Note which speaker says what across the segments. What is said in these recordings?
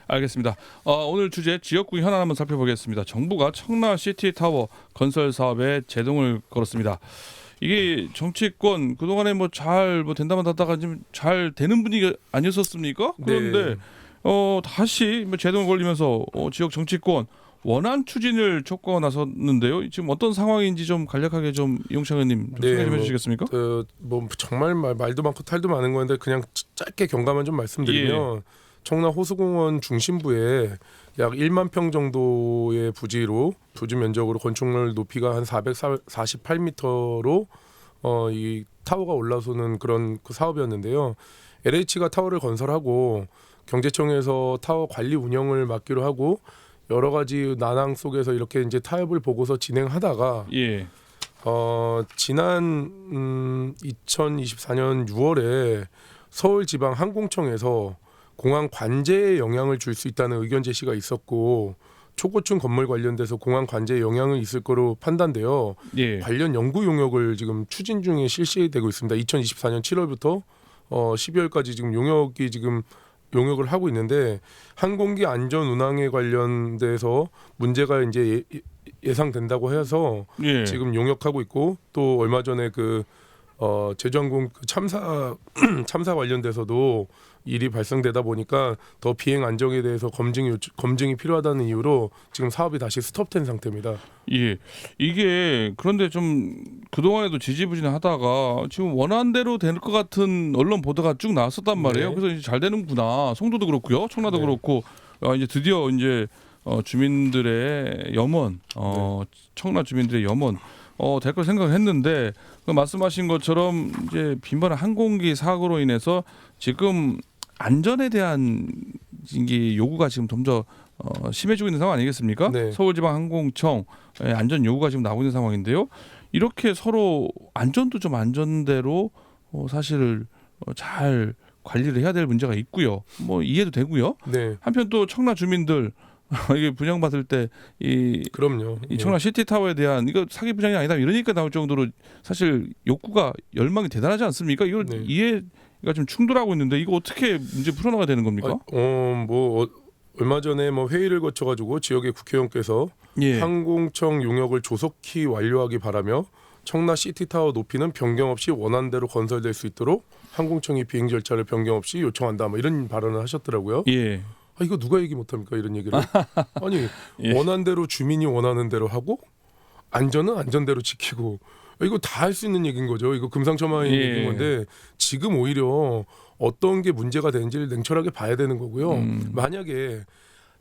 Speaker 1: 알겠습니다. 오늘 주제 지역구 현안 한번 살펴보겠습니다. 정부가 청라 시티타워 건설 사업에 제동을 걸었습니다. 이게 정치권 그동안에 잘 된다만 하다가 지금 잘 되는 분위기가 아니었었습니까? 그런데 다시 제동을 걸리면서 지역 정치권 원안 추진을 촉구하고 나섰는데요. 지금 어떤 상황인지 좀 간략하게 좀 이용창 의원님 소개 좀 해주시겠습니까?
Speaker 2: 정말 말도 많고 탈도 많은 건데 그냥 짧게 경과만 좀 말씀드리면 청라 호수공원 중심부에 약 1만 평 정도의 부지 면적으로 건축물 높이가 한 448m로 이 타워가 올라서는 그런 사업이었는데요. LH가 타워를 건설하고 경제청에서 타워 관리 운영을 맡기로 하고 여러 가지 난항 속에서 이렇게 이제 타협을 보고서 진행하다가 지난 2024년 6월에 서울지방항공청에서 공항 관제에 영향을 줄 수 있다는 의견 제시가 있었고 초고층 건물 관련돼서 공항 관제에 영향이 있을 거로 판단되어 관련 연구 용역을 지금 추진 중에 실시되고 있습니다. 2024년 7월부터 12월까지 지금 용역을 하고 있는데 항공기 안전 운항에 관련돼서 문제가 이제 예상된다고 해서 지금 용역하고 있고 또 얼마 전에 제주항공 참사 관련돼서도 일이 발생되다 보니까 더 비행 안정에 대해서 검증이 필요하다는 이유로 지금 사업이 다시 스톱된 상태입니다.
Speaker 1: 이게 그런데 좀 그동안에도 지지부진하다가 지금 원안대로 될 것 같은 언론 보도가 쭉 나왔었단 말이에요. 그래서 이제 잘 되는구나. 송도도 그렇고요, 청라도 그렇고 이제 드디어 이제 주민들의 염원, 청라 주민들의 염원 될 걸 생각했는데 말씀하신 것처럼 이제 빈번한 항공기 사고로 인해서 지금 안전에 대한 이게 요구가 지금 점점 심해지고 있는 상황 아니겠습니까? 서울지방항공청 안전 요구가 지금 나오고 있는 상황인데요. 이렇게 서로 안전도 좀 안전대로 사실 잘 관리를 해야 될 문제가 있고요. 이해도 되고요. 한편 또 청라 주민들 이게 분양받을 때
Speaker 2: 그럼요.
Speaker 1: 이 청라 시티타워에 대한 이거 사기 분양이 아니다 이러니까 나올 정도로 사실 욕구가 열망이 대단하지 않습니까? 이걸 이해가 좀 충돌하고 있는데 이거 어떻게 문제 풀어나가야 되는 겁니까?
Speaker 2: 얼마 전에 회의를 거쳐가지고 지역의 국회의원께서 항공청 용역을 조속히 완료하기 바라며 청라 시티타워 높이는 변경 없이 원안대로 건설될 수 있도록 항공청이 비행 절차를 변경 없이 요청한다. 이런 발언을 하셨더라고요. 이거 누가 얘기 못합니까? 이런 얘기를. 아니 원안대로 주민이 원하는 대로 하고 안전은 안전대로 지키고 이거 다 할 수 있는 얘기인 거죠. 이거 금상첨화의 얘기인 건데 지금 오히려 어떤 게 문제가 되는지를 냉철하게 봐야 되는 거고요. 만약에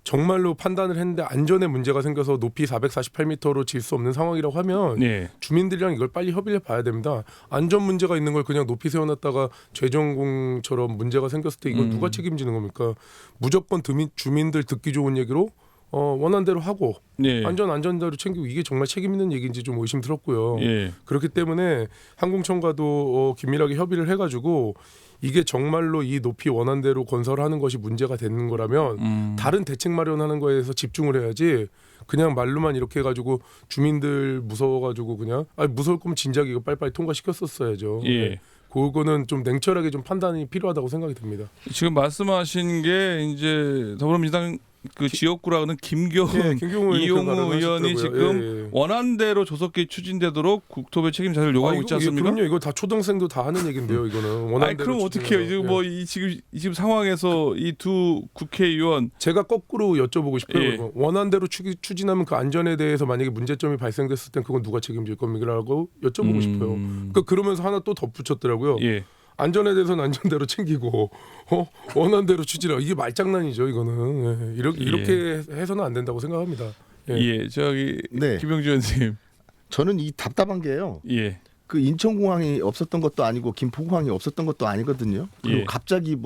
Speaker 2: 정말로 판단을 했는데 안전에 문제가 생겨서 높이 448m로 질 수 없는 상황이라고 하면 주민들이랑 이걸 빨리 협의를 봐야 됩니다. 안전 문제가 있는 걸 그냥 높이 세워놨다가 제주항공처럼 문제가 생겼을 때 이걸 누가 책임지는 겁니까? 무조건 주민들 듣기 좋은 얘기로 원한대로 하고 안전대로 챙기고 이게 정말 책임 있는 얘기인지 좀 의심스럽고요. 그렇기 때문에 항공청과도 긴밀하게 협의를 해가지고 이게 정말로 이 높이 원한대로 건설하는 것이 문제가 되는 거라면 다른 대책 마련하는 거에 대해서 집중을 해야지 그냥 말로만 이렇게 해가지고 주민들 무서워가지고 그냥 무서울 거면 진작 이거 빨리빨리 통과시켰었어야죠. 그거는 좀 냉철하게 좀 판단이 필요하다고 생각이 듭니다.
Speaker 1: 지금 말씀하신 게 이제 더불어민주당 지역구라는 김경훈 이용우 의원이 지금 원안대로 조속히 추진되도록 국토부의 책임자를 요구하고 있지 않습니까?
Speaker 2: 그럼요. 이거 다 초등생도 다 하는 얘기인데요. 이거는 원안대로.
Speaker 1: 그럼 어떻게 해요? 지금 상황에서 이 두 국회의원
Speaker 2: 제가 거꾸로 여쭤보고 싶어요. 원안대로 추진하면 그 안전에 대해서 만약에 문제점이 발생됐을 땐 그건 누가 책임질 겁니까?라고 여쭤보고 싶어요. 그러면서 하나 또 덧붙였더라고요. 안전에 대해서는 안전대로 챙기고 원한대로 추진하고 이게 말장난이죠. 이거는 이렇게 해서는 안 된다고 생각합니다.
Speaker 1: 김병주 의원님,
Speaker 3: 저는 이 답답한 게요. 그 인천공항이 없었던 것도 아니고 김포공항이 없었던 것도 아니거든요. 그리고 갑자기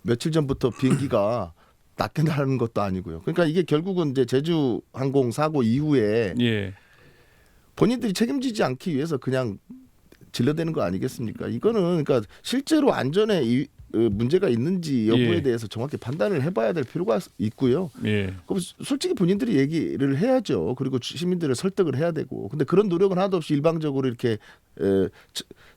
Speaker 3: 며칠 전부터 비행기가 낮게 나가는 것도 아니고요. 그러니까 이게 결국은 이제 제주항공 사고 이후에 본인들이 책임지지 않기 위해서 그냥 질러대는 거 아니겠습니까? 이거는 그러니까 실제로 안전에 문제가 있는지 여부에
Speaker 1: 예.
Speaker 3: 대해서 정확히 판단을 해봐야 될 필요가 있고요.
Speaker 1: 예.
Speaker 3: 그럼 솔직히 본인들이 얘기를 해야죠. 그리고 시민들을 설득을 해야 되고. 근데 그런 노력은 하나도 없이 일방적으로 이렇게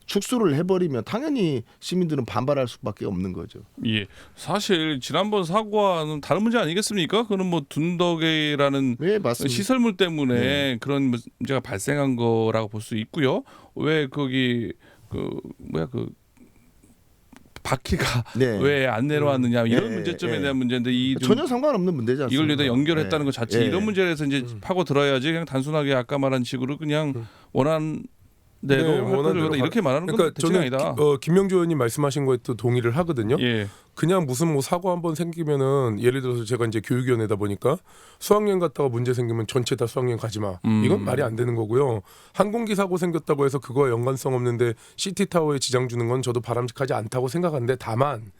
Speaker 3: 축소를 해버리면 당연히 시민들은 반발할 수밖에 없는 거죠.
Speaker 1: 예, 사실 지난번 사고와는 다른 문제 아니겠습니까? 그는 뭐 둔덕이라는
Speaker 3: 네, 맞습니다.
Speaker 1: 시설물 때문에 그런 문제가 발생한 거라고 볼 수 있고요. 왜 거기 바퀴가
Speaker 3: 네.
Speaker 1: 왜 안 내려왔느냐 이런
Speaker 3: 네,
Speaker 1: 문제점에
Speaker 3: 네.
Speaker 1: 대한 문제인데
Speaker 3: 전혀 상관없는 문제지 않습니까?
Speaker 1: 이걸 여기다 연결했다는 것 자체
Speaker 3: 네.
Speaker 1: 이런 문제에서 이제 파고 들어야지 그냥 단순하게 아까 말한 식으로 그냥 원한 대로
Speaker 2: 네,
Speaker 1: 할
Speaker 2: 원하는
Speaker 1: 거다
Speaker 2: 대로
Speaker 1: 이렇게 말하는 건
Speaker 2: 그러니까
Speaker 1: 대책이
Speaker 2: 저는
Speaker 1: 아니다.
Speaker 2: 김명주 의원님 말씀하신 거에 또 동의를 하거든요.
Speaker 1: 예.
Speaker 2: 그냥 무슨 뭐 사고 한번 생기면은 예를 들어서 제가 이제 교육위원회다 보니까 수학여행 갔다가 문제 생기면 전체 다 수학여행 가지 마. 이건 말이 안 되는 거고요. 항공기 사고 생겼다고 해서 그거와 연관성 없는데 시티타워에 지장 주는 건 저도 바람직하지 않다고 생각하는데 다만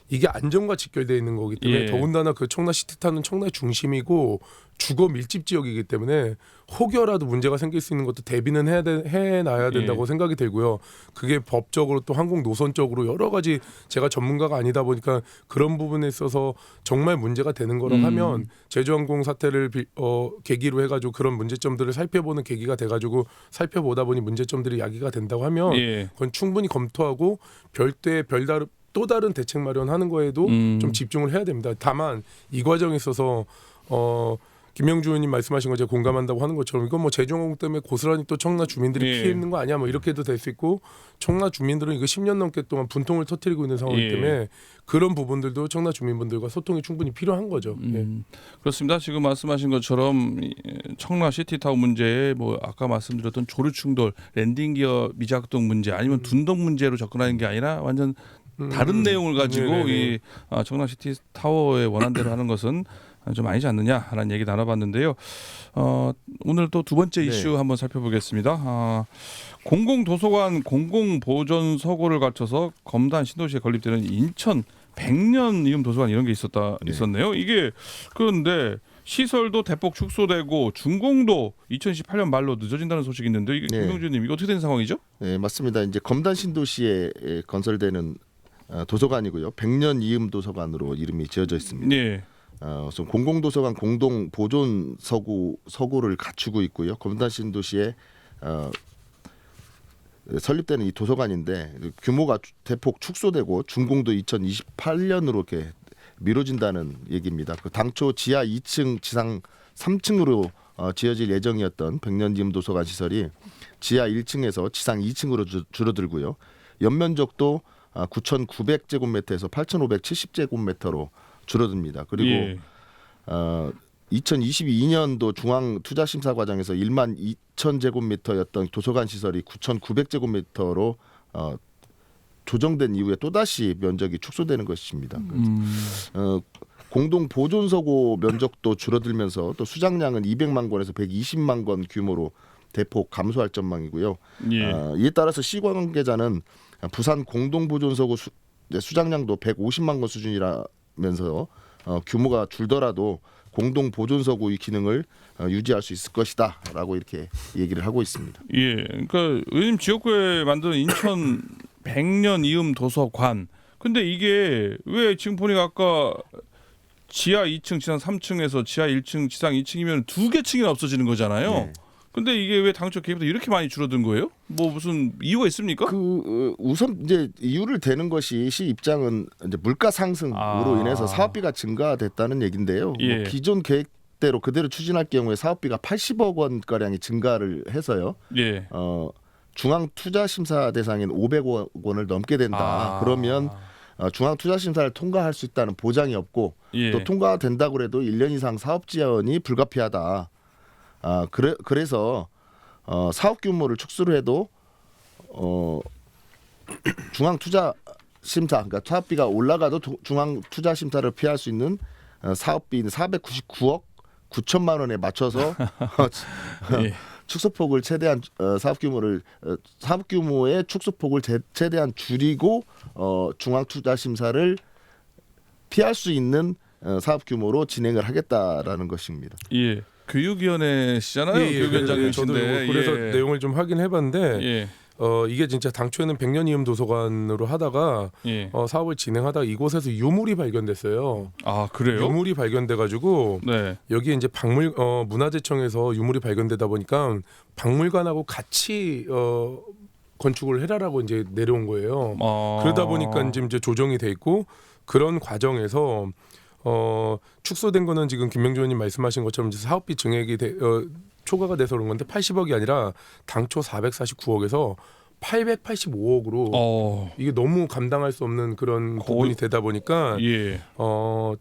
Speaker 2: 이게 안전과 직결되어 있는 거기 때문에
Speaker 1: 예.
Speaker 2: 더군다나 그 청라 시티타워는 청라의 중심이고 주거 밀집 지역이기 때문에 혹여라도 문제가 생길 수 있는 것도 대비는 해놔야 된다고 생각이 들고요. 그게 법적으로 또 항공 노선적으로 여러 가지 제가 전문가가 아니다 보니까 그런 부분에 있어서 정말 문제가 되는 거라고 하면 제주항공 사태를 계기로 해가지고 그런 문제점들을 살펴보는 계기가 돼가지고 살펴보다 보니 문제점들이 야기가 된다고 하면 그건 충분히 검토하고 별다른 또 다른 대책 마련하는 거에도 좀 집중을 해야 됩니다. 다만 이 과정에 있어서 김명주 의원님 말씀하신 거 제가 공감한다고 하는 것처럼 이건 뭐 제주항공 때문에 고스란히 또 청라 주민들이 피해 있는 거 아니야 뭐 이렇게 해도 될 수 있고 청라 주민들은 이거 10년 넘게 동안 분통을 터뜨리고 있는 상황이기 때문에 그런 부분들도 청라 주민분들과 소통이 충분히 필요한 거죠.
Speaker 1: 그렇습니다. 지금 말씀하신 것처럼 청라 시티타워 문제에 뭐 아까 말씀드렸던 조류 충돌, 랜딩 기어 미작동 문제 아니면 둔덕 문제로 접근하는 게 아니라 완전 다른 내용을 가지고 이 청라 시티타워의 원안대로 하는 것은 좀 아니지 않느냐라는 얘기 나눠봤는데요. 오늘 또 두 번째 이슈 한번 살펴보겠습니다. 공공도서관 공공보존 서고를 갖춰서 검단 신도시에 건립되는 인천 100년 이음 도서관 이런 게 있었네요. 이게 그런데 시설도 대폭 축소되고 준공도 2018년 말로 늦어진다는 소식이 있는데 이게 김명주님 이거 어떻게 된 상황이죠?
Speaker 3: 네, 맞습니다. 이제 검단 신도시에 건설되는 도서관이고요. 100년 이음 도서관으로 이름이 지어져 있습니다.
Speaker 1: 네.
Speaker 3: 공공도서관 공동보존 서고를 갖추고 있고요. 검단 신도시에 설립되는 이 도서관인데 규모가 대폭 축소되고 준공도 2028년으로 이렇게 미뤄진다는 얘기입니다. 그 당초 지하 2층, 지상 3층으로 지어질 예정이었던 100년 이음 도서관 시설이 지하 1층에서 지상 2층으로 줄어들고요. 연면적도 9,900제곱미터에서 8,570제곱미터로 줄어듭니다. 그리고 2022년도 중앙투자심사 과정에서 1만 2,000제곱미터였던 도서관 시설이 9,900제곱미터로 조정된 이후에 또다시 면적이 축소되는 것입니다. 공동 보존서고 면적도 줄어들면서 또 수장량은 200만 권에서 120만 권 규모로 대폭 감소할 전망이고요. 이에 따라서 시 관계자는 부산 공동보존서고 수장량도 150만 권 수준이라면서 규모가 줄더라도 공동보존서고의 기능을 유지할 수 있을 것이다라고 이렇게 얘기를 하고 있습니다.
Speaker 1: 예, 그러니까 의원님 지역구에 만드는 인천 100년 이음 도서관. 근데 이게 왜 지금 보니까 아까 지하 2층, 지상 3층에서 지하 1층, 지상 2층이면 두 개 층이나 없어지는 거잖아요. 네. 근데 이게 왜 당초 계획보다 이렇게 많이 줄어든 거예요? 뭐 무슨 이유가 있습니까?
Speaker 3: 우선 이제 이유를 대는 것이 시 입장은 이제 물가 상승으로 인해서 사업비가 증가됐다는 얘긴데요. 뭐 기존 계획대로 그대로 추진할 경우에 사업비가 80억 원 가량이 증가를 해서요. 중앙투자심사 대상인 500억 원을 넘게 된다. 그러면 중앙투자심사를 통과할 수 있다는 보장이 없고 또 통과된다고 해도 1년 이상 사업 지연이 불가피하다. 그래서 사업 규모를 축소를 해도 중앙투자심사, 그러니까 사업비가 올라가도 중앙투자심사를 피할 수 있는 사업비는 499억 9천만 원에 맞춰서 축소폭을 최대한 사업 규모의 축소폭을 최대한 줄이고 중앙투자심사를 피할 수 있는 사업 규모로 진행을 하겠다라는 것입니다.
Speaker 1: 예. 교육위원회시잖아요. 교육위원장이신데
Speaker 2: 저도 그래서 내용을 좀 확인해봤는데 이게 진짜 당초에는 100년 이음 도서관으로 하다가
Speaker 1: 예.
Speaker 2: 사업을 진행하다가 이곳에서 유물이 발견됐어요.
Speaker 1: 아 그래요?
Speaker 2: 유물이 발견돼가지고
Speaker 1: 네.
Speaker 2: 여기 이제 문화재청에서 유물이 발견되다 보니까 박물관하고 같이 건축을 해라라고 이제 내려온 거예요. 그러다 보니까 이제 조정이 돼 있고 그런 과정에서 축소된 거는 지금 김명주 의원님 말씀하신 것처럼 이제 사업비 증액이 초과가 돼서 그런 건데 80억이 아니라 당초 449억에서 885억으로 이게 너무 감당할 수 없는 그런 부분이 되다 보니까
Speaker 1: 예.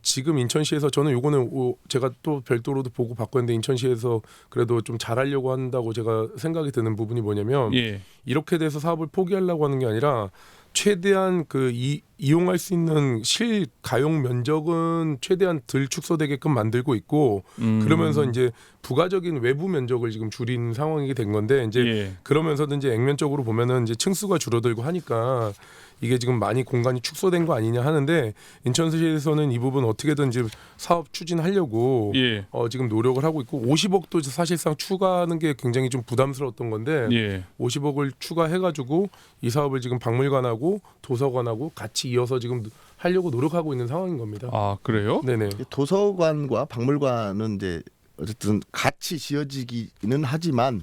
Speaker 2: 지금 인천시에서 저는 요거는 제가 또 별도로도 보고 바꿨는데 인천시에서 그래도 좀 잘하려고 한다고 제가 생각이 드는 부분이 뭐냐면
Speaker 1: 예.
Speaker 2: 이렇게 돼서 사업을 포기하려고 하는 게 아니라 최대한 이용할 수 있는 실가용 면적은 최대한 덜 축소되게끔 만들고 있고 그러면서 이제 부가적인 외부 면적을 지금 줄인 상황이 된 건데 이제 그러면서도 이제 액면적으로 보면은 이제 층수가 줄어들고 하니까 이게 지금 많이 공간이 축소된 거 아니냐 하는데 인천시에서는 이 부분 어떻게든 이제 사업 추진하려고 지금 노력을 하고 있고 50억도 사실상 추가하는 게 굉장히 좀 부담스러웠던 건데 50억을 추가해가지고 이 사업을 지금 박물관하고 도서관하고 같이 이어서 지금 하려고 노력하고 있는 상황인 겁니다.
Speaker 1: 아 그래요?
Speaker 2: 네네.
Speaker 3: 도서관과 박물관은 이제 어쨌든 같이 지어지기는 하지만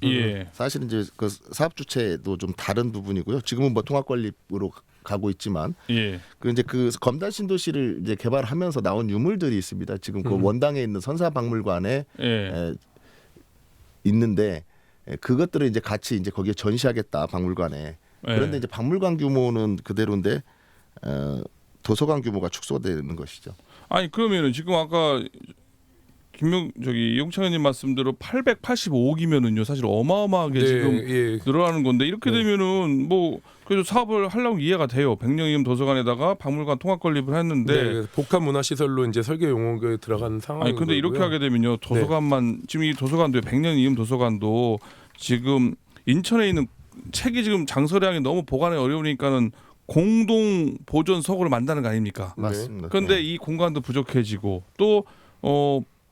Speaker 3: 사실은 이제 그 사업 주체도 좀 다른 부분이고요. 지금은 뭐 통합건립으로 가고 있지만 그 이제 그 검단 신도시를 이제 개발하면서 나온 유물들이 있습니다. 지금 그 원당에 있는 선사박물관에 있는데 그것들을 이제 같이 이제 거기에 전시하겠다 박물관에. 그런데 이제 박물관 규모는 그대로인데 도서관 규모가 축소되는 것이죠.
Speaker 1: 아니 그러면은 지금 아까 이용창 의원님 말씀대로 885억이면은요 사실 어마어마하게 지금 늘어나는 건데 이렇게 되면은 뭐 그래도 사업을 하려고 이해가 돼요. 100년 이음 도서관에다가 박물관 통합 건립을 했는데
Speaker 2: 복합 문화 시설로 이제 설계 용역에 들어가는 상황이.
Speaker 1: 아니 근데 이렇게 하게 되면요 도서관만 지금 이 도서관도 100년 이음 도서관도 지금 인천에 있는 책이 지금 장서량이 너무 보관이 어려우니까는 공동 보존 서고를 만드는 거 아닙니까?
Speaker 3: 맞습니다.
Speaker 1: 그런데 이 공간도 부족해지고 또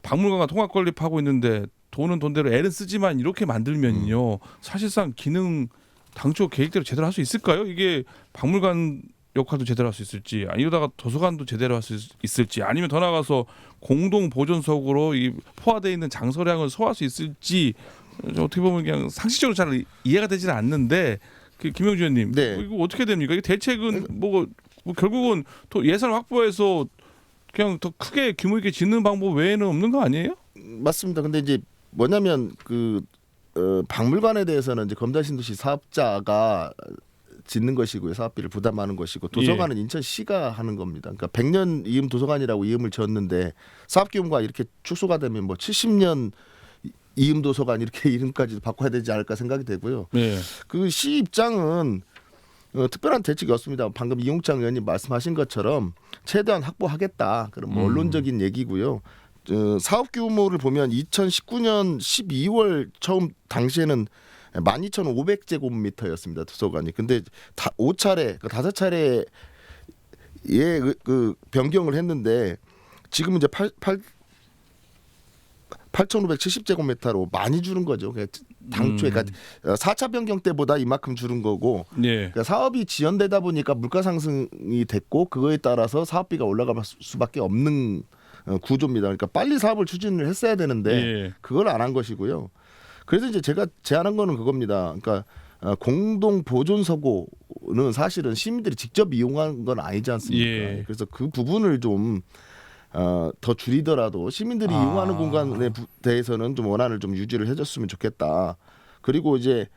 Speaker 1: 박물관과 통합 건립하고 있는데 돈은 돈대로 애는 쓰지만 이렇게 만들면요 사실상 기능 당초 계획대로 제대로 할 수 있을까요? 이게 박물관 역할도 제대로 할 수 있을지 이러다가 도서관도 제대로 할 수 있을지 아니면 더 나아가서 공동 보존석으로 이 포화되어 있는 장서량을 소화할 수 있을지 어떻게 보면 그냥 상식적으로 잘 이해가 되지는 않는데 김명주 의원님 이거 어떻게 됩니까? 이 대책은 뭐 결국은 또 예산 확보해서 그냥 더 크게 규모 있게 짓는 방법 외에는 없는 거 아니에요?
Speaker 3: 맞습니다. 근데 이제 뭐냐면 박물관에 대해서는 이제 검단신도시 사업자가 짓는 것이고요. 사업비를 부담하는 것이고 도서관은 인천시가 하는 겁니다. 그러니까 100년 이음 도서관이라고 이음을 지었는데 사업 규모가 이렇게 축소가 되면 뭐 70년 이음 도서관 이렇게 이름까지 바꿔야 되지 않을까 생각이 되고요. 그 시 입장은 특별한 대책이 없습니다. 방금 이용창 의원님 말씀하신 것처럼 최대한 확보하겠다. 그런 뭐 언론적인 얘기고요. 사업 규모를 보면 2019년 12월 처음 당시에는 12,500제곱미터였습니다. 도서관이. 근데 5차례, 5차례에 그 변경을 했는데 지금은 이제 8,570제곱미터로 많이 줄은 거죠. 당초에 그러니까 4차 변경 때보다 이만큼 줄은 거고 그러니까 사업이 지연되다 보니까 물가 상승이 됐고 그거에 따라서 사업비가 올라갈 수밖에 없는 구조입니다. 그러니까 빨리 사업을 추진을 했어야 되는데 그걸 안 한 것이고요. 그래서 이제 제가 제안한 거는 그겁니다. 그러니까 공동 보존 서고는 사실은 시민들이 직접 이용한 건 아니지 않습니까? 그래서 그 부분을 좀 더 줄이더라도 시민들이 이용하는 공간에 대해서는 좀 원안을 좀 유지를 해줬으면 좋겠다. 그리고 이제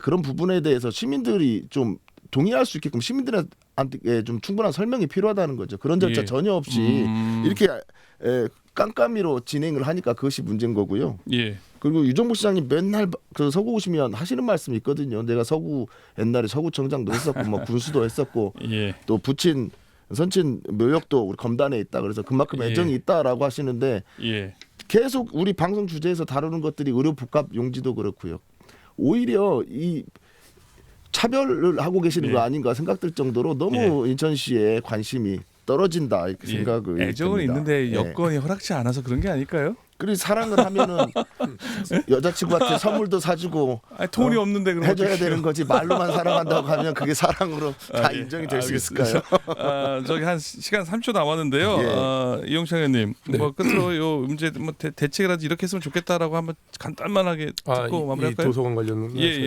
Speaker 3: 그런 부분에 대해서 시민들이 좀 동의할 수 있게끔 시민들한테 좀 충분한 설명이 필요하다는 거죠. 그런 절차 전혀 없이 이렇게 깜깜이로 진행을 하니까 그것이 문제인 거고요. 그리고 유정복 시장님 맨날 그 서구 오시면 하시는 말씀이 있거든요. 내가 서구 옛날에 서구청장도 했었고 뭐 군수도 했었고 또 부친 선친 묘역도 우리 검단에 있다. 그래서 그만큼 애정이 있다라고 하시는데 계속 우리 방송 주제에서 다루는 것들이 의료 복합 용지도 그렇고요. 오히려 이 차별을 하고 계시는 거 아닌가 생각될 정도로 너무 인천시의 관심이 떨어진다 이렇게 생각을
Speaker 1: 애정은
Speaker 3: 듭니다.
Speaker 1: 있는데 여건이 허락지 않아서 그런 게 아닐까요?
Speaker 3: 그리고 사랑을 하면은 여자친구한테 선물도 사주고
Speaker 1: 돈이 없는데 그럼
Speaker 3: 해줘야 되는 거지. 말로만 사랑한다고 하면 그게 사랑으로 다 인정이 될 수 있을까요?
Speaker 1: 저기 한 시간 3초 남았는데요. 이용창 의원님,
Speaker 2: 네.
Speaker 1: 뭐 끝으로 요 문제 뭐 대책이라도 이렇게 했으면 좋겠다라고 한번 간단만하게 듣고 마무리할까요?
Speaker 2: 이 도서관 관련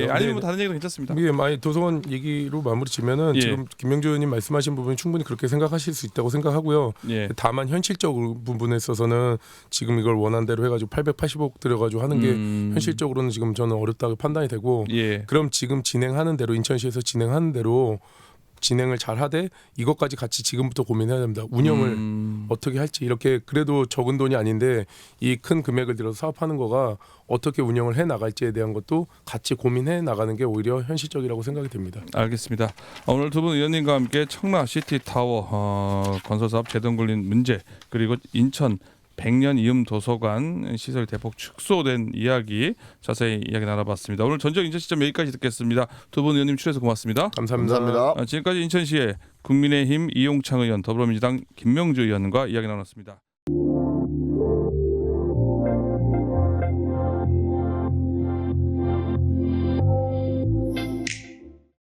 Speaker 1: 아니면 뭐 다른 얘기도 괜찮습니다.
Speaker 2: 많이 도서관 얘기로 마무리 지면은 지금 김명주 의원님 말씀하신 부분이 충분히 그렇게 생각하실 수 있다고 생각하고요. 다만 현실적 부분에 있어서는 지금 이걸 원안대로 해가지고 880억 들여가지고 하는 게 현실적으로는 지금 저는 어렵다고 판단이 되고 그럼 지금 진행하는 대로 인천시에서 진행하는 대로 진행을 잘 하되 이것까지 같이 지금부터 고민해야 됩니다. 운영을 어떻게 할지 이렇게 그래도 적은 돈이 아닌데 이 큰 금액을 들여서 사업하는 거가 어떻게 운영을 해 나갈지에 대한 것도 같이 고민해 나가는 게 오히려 현실적이라고 생각이 됩니다.
Speaker 1: 알겠습니다. 오늘 두 분 의원님과 함께 청라 시티타워 건설 사업 제동 걸린 문제 그리고 인천 100년 이음 도서관 시설 대폭 축소된 이야기 자세히 이야기 나눠봤습니다. 오늘 전적 인천 시점 여기까지 듣겠습니다. 두 분 의원님 출연해서 고맙습니다.
Speaker 2: 감사합니다.
Speaker 1: 지금까지 인천시의 국민의힘 이용창 의원, 더불어민주당 김명주 의원과 이야기 나눴습니다.